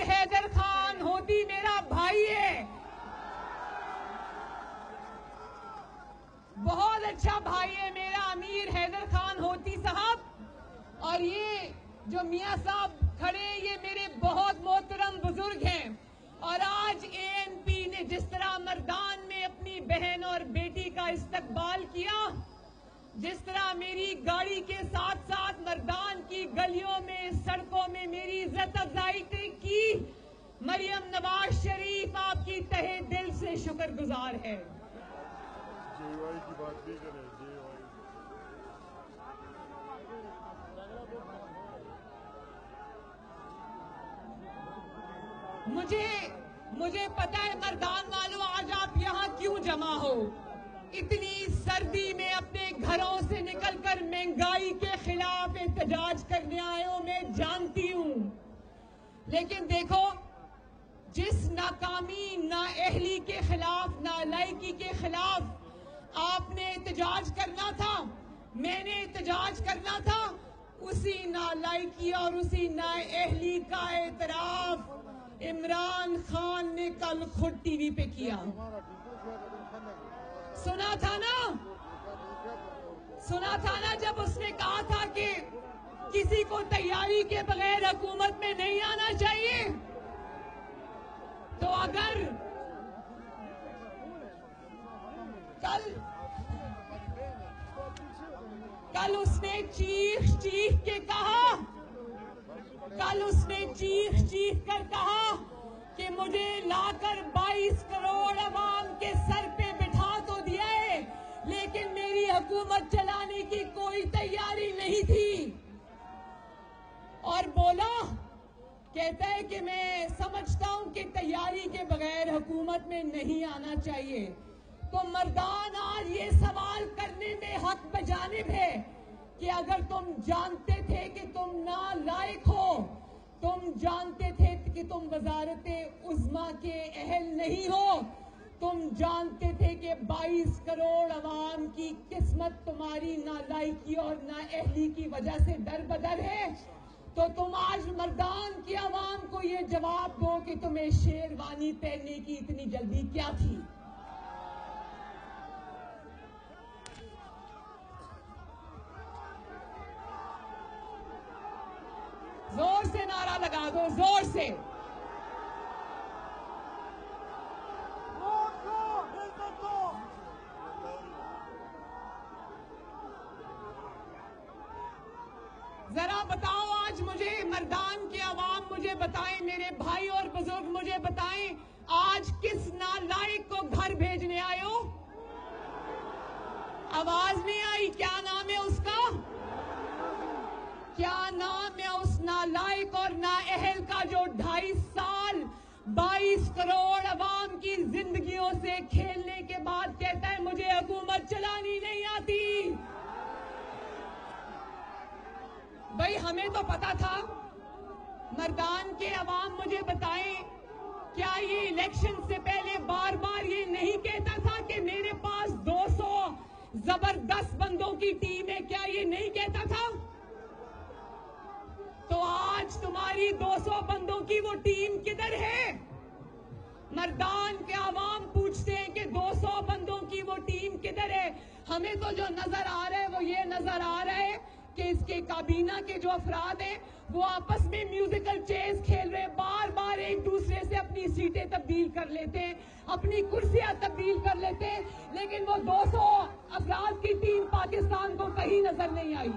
हैदर खान होती मेरा भाई है, बहुत अच्छा भाई है मेरा अमीर हैदर खान होती साहब। और ये जो मियां साहब खड़े हैं ये मेरे बहुत मोहतरम बुजुर्ग हैं। और आज एएनपी ने जिस तरह मर्दान में अपनी बहन और बेटी का इस्तकबाल किया, जिस तरह मेरी गाड़ी के साथ साथ मर्दान की गलियों में सड़कों में मेरी इज्जत अफजाई की, मरियम नवाज शरीफ आपकी तहे दिल से शुक्रगुजार है। जेवाई की बात भी करें, जेवाई। मुझे पता है मर्दान वालों आज आप यहाँ क्यों जमा हो। इतनी सर्दी में अपने घरों से निकलकर महंगाई के खिलाफ एहतजाज करने आए हो, मैं जानती हूँ। लेकिन देखो, जिस नाकामी नाअहली के खिलाफ, नालायकी के खिलाफ आपने एहतजाज करना था, मैंने एहतजाज करना था, उसी नालायकी और उसी नाअहली का एतराफ इमरान खान ने कल खुद टीवी पे किया। सुना था ना जब उसने कहा था कि किसी को तैयारी के बगैर हुकूमत में नहीं आना चाहिए। तो अगर कल उसने चीख कर कहा कि मुझे लाकर 22 करोड़ अवाम के सर पे बिठा तो दिया है, लेकिन मेरी हुकूमत चलाने की कोई तैयारी नहीं थी। और बोला, कहता है कि मैं समझता हूं कि तैयारी के बगैर हुकूमत में नहीं आना चाहिए। तो मर्दान आज ये सवाल करने में हक बजानिब है कि अगर तुम जानते थे कि तुम नालायक हो, तुम जानते थे कि तुम वजारत उज़्मा के अहल नहीं हो, तुम जानते थे कि 22 करोड़ अवाम की किस्मत तुम्हारी नालायकी और नाअहली की वजह से दरबदर है, तो तुम आज मर्दान की आवाम को ये जवाब दो कि तुम्हें शेरवानी पहनने की इतनी जल्दी क्या थी। जोर से नारा लगा दो, जोर से। जरा बताओ आज मुझे, मर्दान के अवाम मुझे बताएं, मेरे भाई और बुजुर्ग मुझे बताएं, आज किस नालायक को घर भेजने आए हो? आवाज नहीं आई। क्या नाम है उसका? क्या नाम है उस नालायक और नाअहल का जो 2.5 साल 22 करोड़ अवाम की जिंदगियों से खेलने के बाद कहता है मुझे हुकूमत चलानी नहीं आती? भाई हमें तो पता था। मर्दान के अवाम मुझे बताएं, क्या ये इलेक्शन से पहले बार बार ये नहीं कहता था कि मेरे पास 200 जबरदस्त बंदों की टीम है? क्या ये नहीं कहता था? तो आज तुम्हारी 200 बंदों की वो टीम किधर है? मर्दान के अवाम पूछते हैं कि 200 बंदों की वो टीम किधर है? हमें तो जो नजर आ रहा है वो ये नजर आ रहा है कि इसके काबीना के जो अफराद हैं वो आपस में म्यूजिकल चेस खेल रहे हैं, बार बार एक दूसरे से अपनी सीटें तब्दील कर लेते हैं, अपनी कुर्सियां तब्दील कर लेते हैं, लेकिन वो 200 अफराद की टीम पाकिस्तान को कहीं नजर नहीं आई।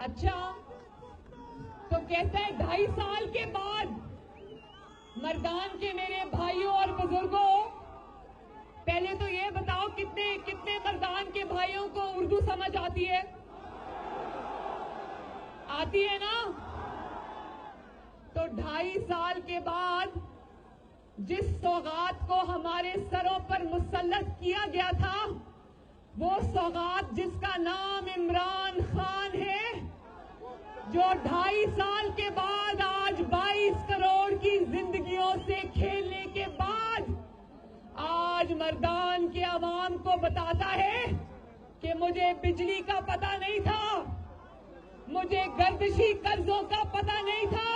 अच्छा, तो कहता है 2.5 साल के बाद मर्दान के मेरे भाइयों और बुजुर्गों, पहले तो ये बताओ कितने मर्दान के भाइयों को उर्दू समझ आती है? आती है ना? तो 2.5 साल के बाद जिस सौगात को हमारे सरों पर मुसल्लत किया गया था, वो सौगात जिसका नाम इमरान खान है, जो 2.5 साल के बाद आज 22 करोड़ की जिंदगियों से खेलने के बाद आज मर्दान के अवाम को बताता है कि मुझे बिजली का पता नहीं था, मुझे गर्दिशी कर्जों का पता नहीं था,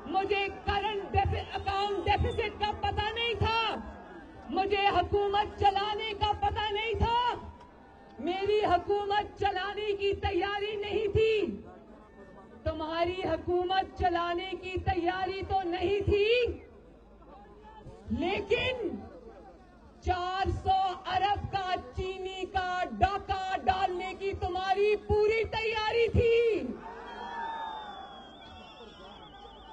मुझे करंट अकाउंट डेफिसिट का पता नहीं था, मुझे हुकूमत चलाने का पता नहीं था, मेरी हुकूमत चलाने की तैयारी नहीं थी। तुम्हारी हुकूमत चलाने की तैयारी तो नहीं थी, लेकिन 400 अरब का चीनी का डाका डालने की तुम्हारी पूरी तैयारी थी।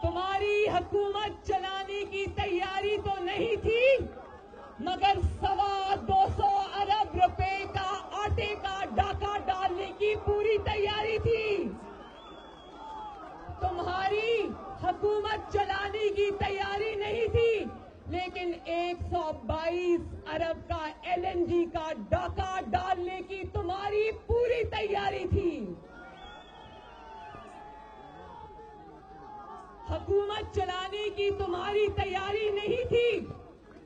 तुम्हारी हुकूमत चलाने की तैयारी तो नहीं थी, मगर 225 अरब रुपए का आटे का डाका डालने की पूरी तैयारी थी। तुम्हारी हुकूमत चलाने की तैयारी नहीं थी, लेकिन 122 अरब का LNG का डाका डालने की तुम्हारी पूरी तैयारी थी। हुकूमत चलाने की तुम्हारी तैयारी नहीं थी,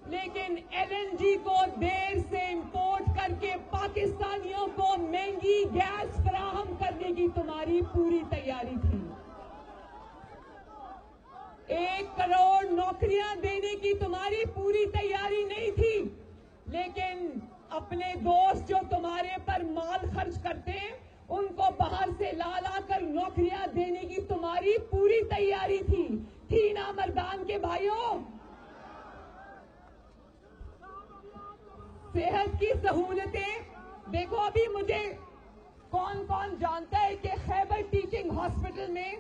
लेकिन LNG को देर से इंपोर्ट करके पाकिस्तानियों को महंगी गैस फराहम करने की तुम्हारी पूरी तैयारी थी। 1 करोड़ नौकरियां देने की तुम्हारी पूरी तैयारी नहीं थी, लेकिन अपने दोस्त जो तुम्हारे पर माल खर्च करते हैं उनको बाहर से ला कर नौकरियां देने की तुम्हारी पूरी तैयारी थी ना मर्दान के भाइयों? सेहत की सहूलतें देखो, अभी मुझे कौन कौन जानता है कि खैबर टीचिंग हॉस्पिटल में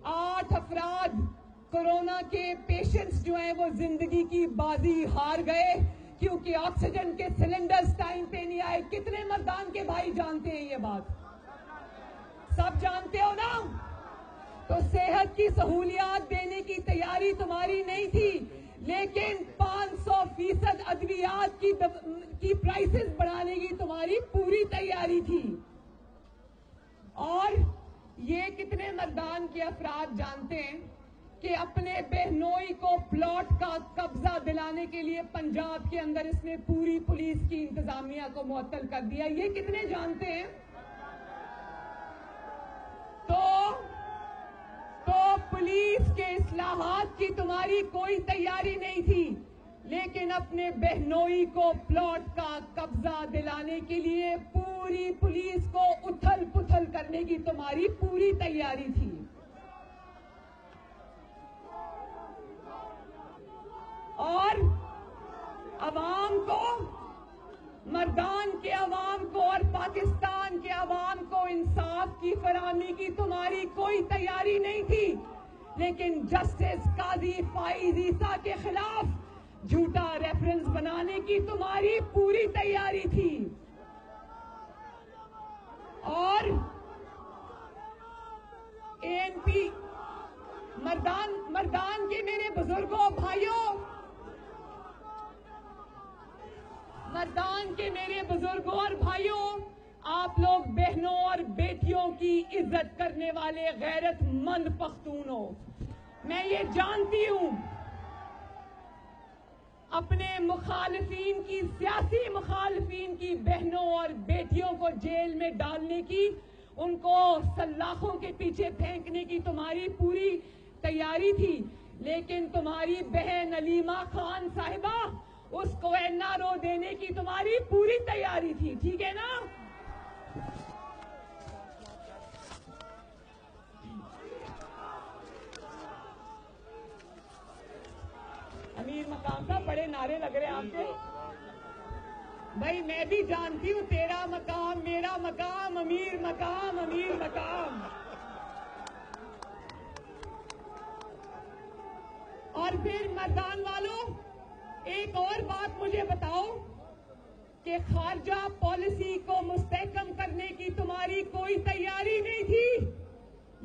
8 अफराद कोरोना के पेशेंट्स जो हैं वो जिंदगी की बाजी हार गए क्योंकि ऑक्सीजन के सिलेंडर्स टाइम पे नहीं आए। कितने मर्दान के भाई जानते हैं ये बात? सब जानते हो ना? तो सेहत की सहूलियात देने की तैयारी तुम्हारी नहीं थी, लेकिन 500% अद्वियात की प्राइसेस बढ़ाने की तुम्हारी पूरी तैयारी थी। और ये कितने मर्दान के अफराद जानते हैं कि अपने बहनोई को प्लॉट का कब्जा दिलाने के लिए पंजाब के अंदर इसने पूरी पुलिस की इंतजामिया को मुअत्तल कर दिया? ये कितने जानते हैं? तो पुलिस के इस्लाहात की तुम्हारी कोई तैयारी नहीं थी, लेकिन अपने बहनोई को प्लॉट का कब्जा दिलाने के लिए पूरी पुलिस को उथल पुथल करने की तुम्हारी पूरी तैयारी थी। और अवाम को, मर्दान के अवाम को और पाकिस्तान के अवाम को इंसाफ की फराहमी की तुम्हारी कोई तैयारी नहीं थी, लेकिन जस्टिस काजी फाइज ईसा के खिलाफ झूठा रेफरेंस बनाने की तुम्हारी पूरी तैयारी थी। और ANP मर्दान के मेरे बुजुर्गों भाइयों, मर्दान के मेरे बुजुर्गों और भाइयों, आप लोग बहनों और बेटियों की इज्जत करने वाले गैरतमंद पख्तून हो। मैं ये जानती हूं अपने मुखालिफिन की, सियासी मुखालिफिन की बहनों और बेटियों को जेल में डालने की, उनको सल्लाखों के पीछे फेंकने की तुम्हारी पूरी तैयारी थी, लेकिन तुम्हारी बहन अलीमा खान साहिबा, उसको NRO देने की तुम्हारी पूरी तैयारी थी। ठीक है ना? अमीर मकाम साहब, बड़े नारे लग रहे हैं आपके। भाई मैं भी जानती हूँ, तेरा मकाम मेरा मकाम, अमीर मकाम अमीर मकाम। और फिर मर्दान वालों, एक और बात मुझे बताओ कि खारजा पॉलिसी को मुस्तहकम करने की तुम्हारी कोई तैयारी नहीं थी,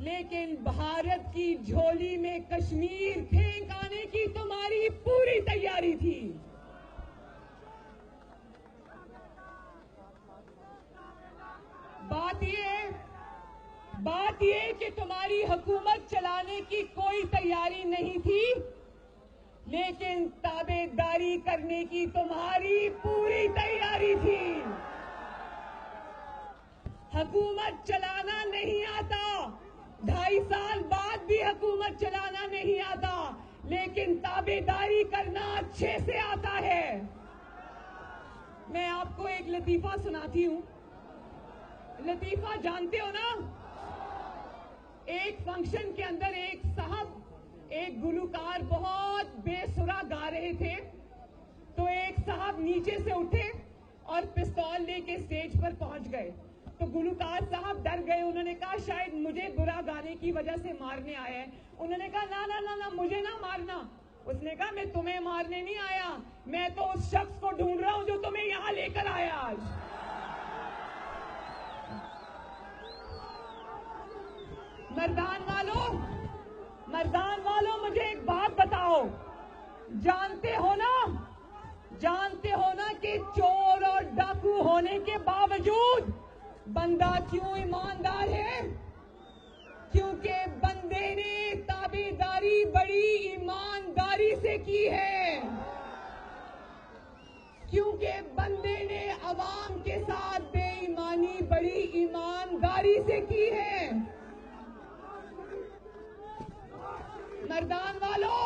लेकिन भारत की झोली में कश्मीर फेंक आने की तुम्हारी पूरी तैयारी थी। बात ये कि तुम्हारी हुकूमत चलाने की कोई तैयारी नहीं थी, लेकिन ताबेदारी करने की तुम्हारी पूरी तैयारी थी। हुकूमत चलाना नहीं आता, 2.5 साल बाद भी हुकूमत चलाना नहीं आता, लेकिन ताबेदारी करना अच्छे से आता है। मैं आपको एक लतीफा सुनाती हूं। लतीफा जानते हो ना? एक फंक्शन के अंदर एक गुलूकार बहुत बेसुरा गा रहे थे, तो एक साहब नीचे से उठे और पिस्तौल लेके स्टेज पर पहुंच गए। तो गुलूकार साहब डर गए। उन्होंने कहा शायद मुझे बुरा गाने की वजह से मारने आया है। उन्होंने कहा ना ना ना ना, मुझे ना मारना। उसने कहा मैं तुम्हें मारने नहीं आया, मैं तो उस शख्स को ढूंढ रहा हूं जो तुम्हें यहां लेकर आया आज। मर्दान वालों मुझे एक बात बताओ, जानते हो ना कि चोर और डाकू होने के बावजूद बंदा क्यों ईमानदार है? क्योंकि बंदे ने ताबेदारी बड़ी ईमानदारी से की है, क्योंकि बंदे ने अवाम के साथ बेईमानी बड़ी ईमानदारी से की है। मर्दान वालों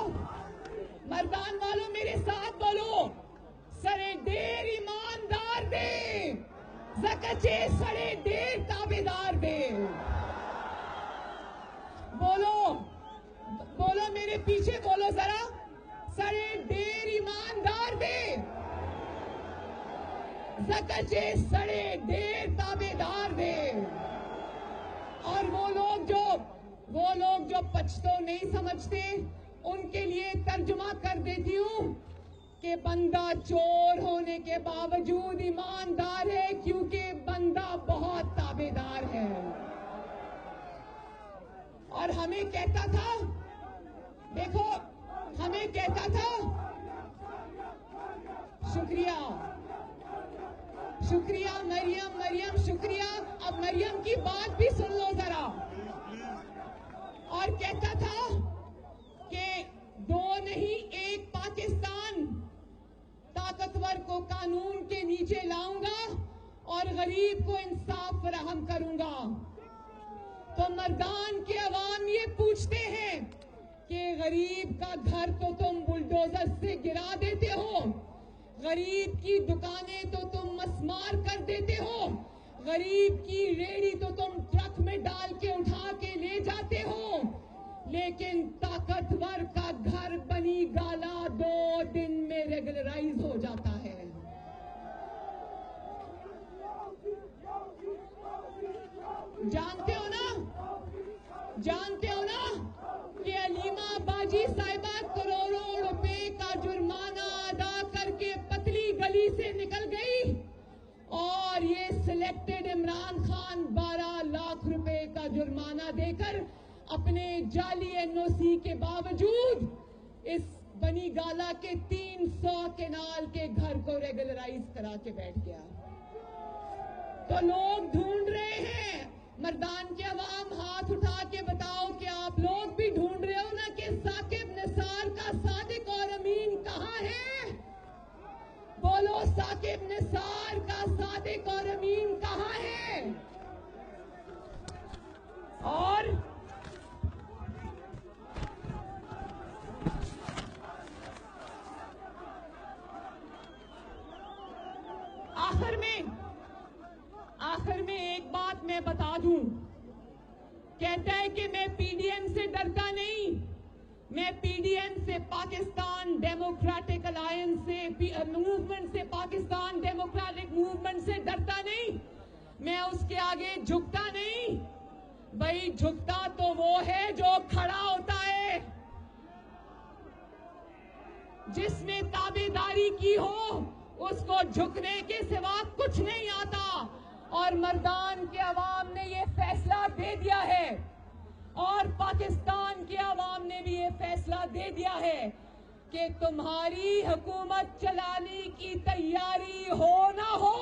मेरे साथ बोलो, सरे ढेर ईमानदार दे, ज़कचे सरे ढेर ताबेदार दे। बोलो मेरे पीछे बोलो जरा, सरे ढेर ईमानदार दे, ज़कचे सरे ढेर ताबेदार दे। और वो लोग जो पछतो नहीं समझते, उनके लिए तर्जुमा कर देती हूं कि बंदा चोर होने के बावजूद ईमानदार है, क्योंकि बंदा बहुत ताबेदार है। और हमें कहता था, देखो हमें कहता था, शुक्रिया मरियम शुक्रिया। अब मरियम की बात भी सुन लो जरा। और कहता था कि 2 नहीं 1 पाकिस्तान, ताकतवर को कानून के नीचे लाऊंगा और गरीब को इंसाफ फराहम करूंगा। तो मर्दान के अवाम ये पूछते हैं कि गरीब का घर तो तुम बुलडोजर से गिरा देते हो, गरीब की दुकानें तो तुम मस्मार कर देते हो, गरीब की रेहड़ी तो तुम ट्रक में डाल के उठा के ले जाते हो, लेकिन ताकतवर का घर बनी गाला 2 दिन में रेगुलराइज हो जाता है। जानते हो ना कि अलीमा बाजी साहिबा करोड़ों रुपए का जुर्माना अदा करके पतली गली से निकल गई, और ये सिलेक्टेड इमरान खान 12 लाख रुपए का जुर्माना देकर अपने जाली एनओसी के बावजूद इस बनी गाला के 300 केनाल के घर को रेगुलराइज करा के बैठ गया। तो लोग ढूंढ रहे हैं, मर्दान के अवाम हाथ उठा के बताओ कि आप लोग भी ढूंढ रहे हो ना कि साकिब निसार का सादिक और अमीन कहां है? बोलो, साकिब निसार का सादिक और अमीन कहां है? और आखिर में एक बात मैं बता दूं, कहता है कि मैं पीडीएम से डरता नहीं, मैं पीडीएम से पाकिस्तान डेमोक्रेटिक अलायंस से मूवमेंट से पाकिस्तान डेमोक्रेटिक मूवमेंट से डरता नहीं, मैं उसके आगे झुकता नहीं। भाई झुकता तो वो है जो खड़ा होता है, जिसने ताबेदारी की हो उसको झुकने के सिवा कुछ नहीं आता। और मर्दान के अवाम ने ये फैसला दे दिया है और पाकिस्तान के अवाम ने भी ये फैसला दे दिया है कि तुम्हारी हुकूमत चलाने की तैयारी हो ना हो,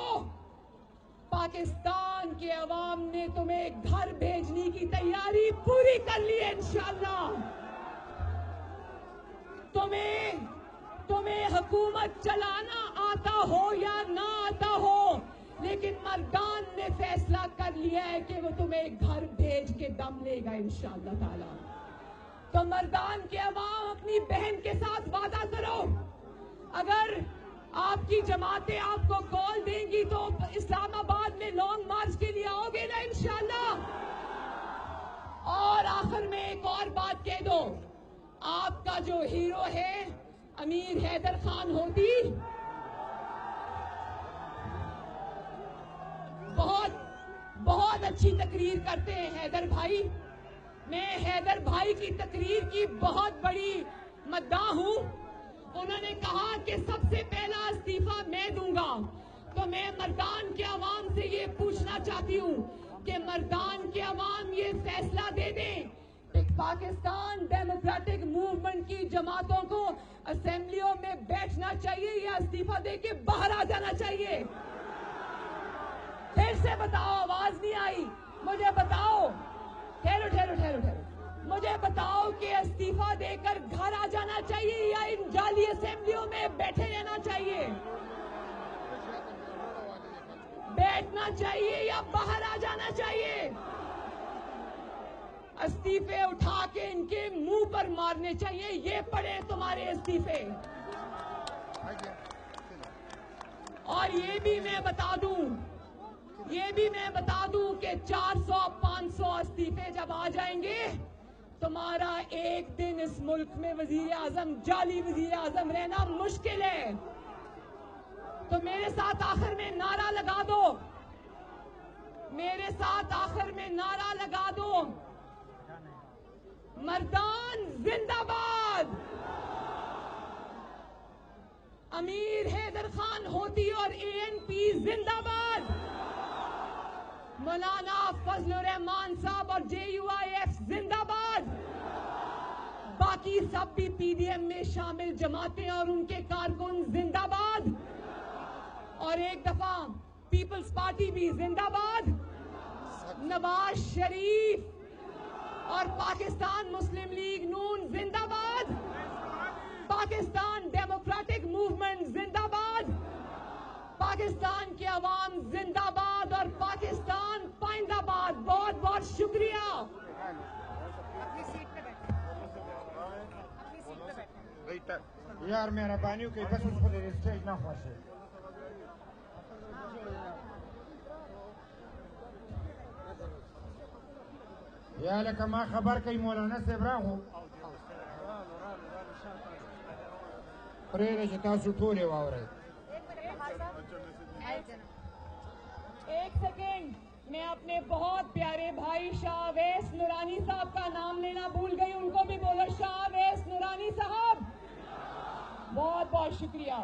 पाकिस्तान के अवाम ने तुम्हें घर भेजने की तैयारी पूरी कर ली है इंशाअल्लाह। तुम्हें हुकूमत चलाना आता हो या ना आता हो, लेकिन मर्दान ने फैसला कर लिया है कि वो तुम्हें घर भेज के दम लेगा इंशाअल्लाह ताला। तो मर्दान के अवाम अपनी बहन के साथ वादा करो, अगर आपकी जमातें आपको कॉल देंगी तो इस्लामाबाद में लॉन्ग मार्च के लिए आओगे ना इंशाअल्लाह। और आखिर में एक और बात कह दो, आपका जो हीरो है अमीर हैदर खान होती, बहुत अच्छी तकरीर करते हैं हैदर भाई। मैं हैदर भाई की तकरीर की बहुत बड़ी मद्दाह हूँ। उन्होंने कहा कि सबसे पहला इस्तीफा मैं दूंगा, तो मैं मर्दान के अवाम से ये पूछना चाहती हूँ कि मर्दान के अवाम ये फैसला दे दें कि पाकिस्तान डेमोक्रेटिक मूवमेंट की जमातों को असेंबलियों में बैठना चाहिए या इस्तीफा दे के बाहर आ जाना चाहिए। फिर से बताओ, आवाज नहीं आई, मुझे बताओ। ठहरो, मुझे बताओ कि इस्तीफा देकर घर आ जाना चाहिए या इन जाली असेंबलियों में बैठे रहना चाहिए, बैठना चाहिए या बाहर आ जाना चाहिए। इस्तीफे उठा के इनके मुंह पर मारने चाहिए। ये पड़े तुम्हारे इस्तीफे। और ये भी मैं बता दूं कि 400-500 इस्तीफे जब आ जाएंगे, तुम्हारा एक दिन इस मुल्क में वजीर आजम, जाली वजीर आजम रहना मुश्किल है। तो मेरे साथ आखिर में नारा लगा दो, मेरे साथ आखिर में नारा लगा दो, मर्दान जिंदाबाद। अमीर हैदर खान होती और एएनपी जिंदाबाद। मौलाना फजलुर रहमान साहब और JUIF जिंदाबाद। बाकी सब भी PDM में शामिल जमातें और उनके कारकुन जिंदाबाद। और एक दफा पीपल्स पार्टी भी जिंदाबाद। नवाज शरीफ और पाकिस्तान मुस्लिम लीग नून जिंदाबाद। पाकिस्तान डेमोक्रेटिक मूवमेंट जिंदाबाद। पाकिस्तान के अवाम जिंदाबाद और पाकिस्तान पाइंदाबाद। बहुत बहुत शुक्रिया। अपनी सीट पे बैठे, अपनी सीट पे बैठे। यार मेहरबानी की बस उसको दे स्टेज ना खुशी। या लका मा खबर कई मौलाना से बरा हूँ प्रेरे जता सुठोले वावरे। एक सेकेंड, मैं अपने बहुत प्यारे भाई शाह अवैस नूरानी साहब का नाम लेना भूल गई, उनको भी बोलो शाह अवैस नूरानी साहब। बहुत बहुत शुक्रिया।